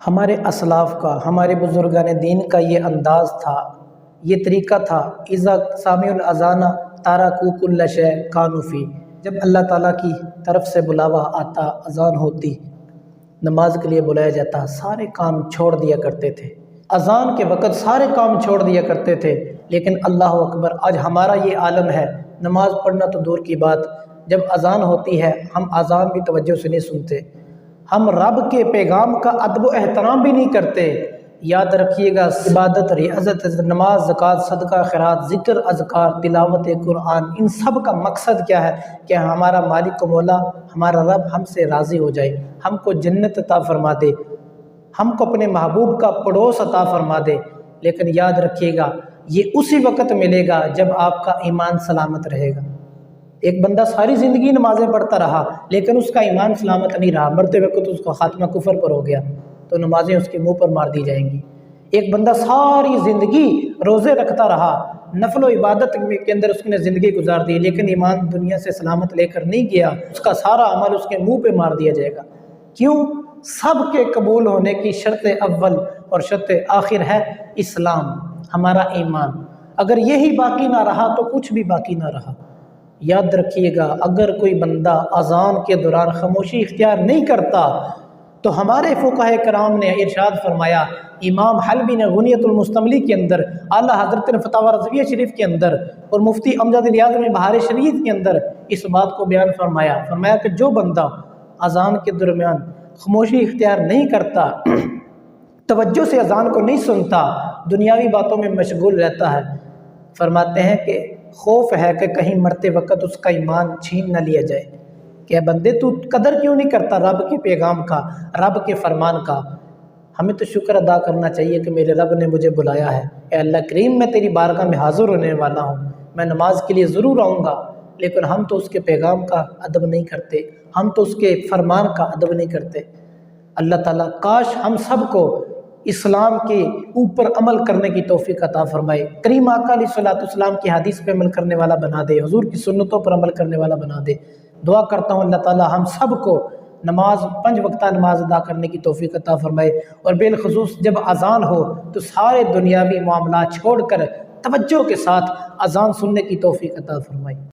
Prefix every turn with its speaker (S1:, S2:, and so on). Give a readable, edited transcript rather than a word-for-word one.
S1: ہمارے اسلاف کا، ہمارے بزرگان دین کا یہ انداز تھا، یہ طریقہ تھا، اذا سامع الاذان تارکوا کل شیء کانوا فیہ، جب اللہ تعالیٰ کی طرف سے بلاوا آتا، اذان ہوتی، نماز کے لیے بلایا جاتا، سارے کام چھوڑ دیا کرتے تھے۔ اذان کے وقت سارے کام چھوڑ دیا کرتے تھے، لیکن اللہ اکبر آج ہمارا یہ عالم ہے، نماز پڑھنا تو دور کی بات، جب اذان ہوتی ہے ہم اذان بھی توجہ سے نہیں سنتے، ہم رب کے پیغام کا ادب و احترام بھی نہیں کرتے۔ یاد رکھیے گا، عبادت، ریاضت، نماز، زکوٰۃ، صدقہ، خیرات، ذکر، اذکار، تلاوت قرآن، ان سب کا مقصد کیا ہے کہ ہمارا مالک و مولا، ہمارا رب ہم سے راضی ہو جائے، ہم کو جنت عطا فرما دے، ہم کو اپنے محبوب کا پڑوس عطا فرما دے۔ لیکن یاد رکھیے گا یہ اسی وقت ملے گا جب آپ کا ایمان سلامت رہے گا۔ ایک بندہ ساری زندگی نمازیں پڑھتا رہا لیکن اس کا ایمان سلامت نہیں رہا، مرتے وقت اس کا خاتمہ کفر پر ہو گیا تو نمازیں اس کے منہ پر مار دی جائیں گی۔ ایک بندہ ساری زندگی روزے رکھتا رہا، نفل و عبادت کے اندر اس نے زندگی گزار دی، لیکن ایمان دنیا سے سلامت لے کر نہیں گیا، اس کا سارا عمل اس کے منہ پہ مار دیا جائے گا۔ کیوں؟ سب کے قبول ہونے کی شرط اول اور شرط آخر ہے اسلام، ہمارا ایمان۔ اگر یہی باقی نہ رہا تو کچھ بھی باقی نہ رہا۔ یاد رکھیے گا، اگر کوئی بندہ اذان کے دوران خاموشی اختیار نہیں کرتا تو ہمارے فقہاء کرام نے ارشاد فرمایا، امام حلبی نے غنیۃ المستملی کے اندر، اعلیٰ حضرت نے فتاوی رضویہ شریف کے اندر، اور مفتی امجد الیاز نے بہار شریعت کے اندر اس بات کو بیان فرمایا کہ جو بندہ اذان کے درمیان خاموشی اختیار نہیں کرتا، توجہ سے اذان کو نہیں سنتا، دنیاوی باتوں میں مشغول رہتا ہے، فرماتے ہیں کہ خوف ہے کہ کہیں مرتے وقت اس کا ایمان چھین نہ لیا جائے کہ بندے تو قدر کیوں نہیں کرتا رب کے پیغام کا، رب کے فرمان کا۔ ہمیں تو شکر ادا کرنا چاہیے کہ میرے رب نے مجھے بلایا ہے، اے اللہ کریم میں تیری بارگاہ میں حاضر ہونے والا ہوں، میں نماز کے لیے ضرور آؤں گا، لیکن ہم تو اس کے پیغام کا ادب نہیں کرتے، ہم تو اس کے فرمان کا ادب نہیں کرتے۔ اللہ تعالیٰ کاش ہم سب کو اسلام کے اوپر عمل کرنے کی توفیق عطا فرمائے، کریم آقا علیہ الصلوۃ والسلام کی حدیث پہ عمل کرنے والا بنا دے، حضور کی سنتوں پر عمل کرنے والا بنا دے۔ دعا کرتا ہوں اللہ تعالیٰ ہم سب کو نماز، 5 وقتہ نماز ادا کرنے کی توفیق عطا فرمائے، اور بالخصوص جب اذان ہو تو سارے دنیاوی معاملات چھوڑ کر توجہ کے ساتھ اذان سننے کی توفیق عطا فرمائے۔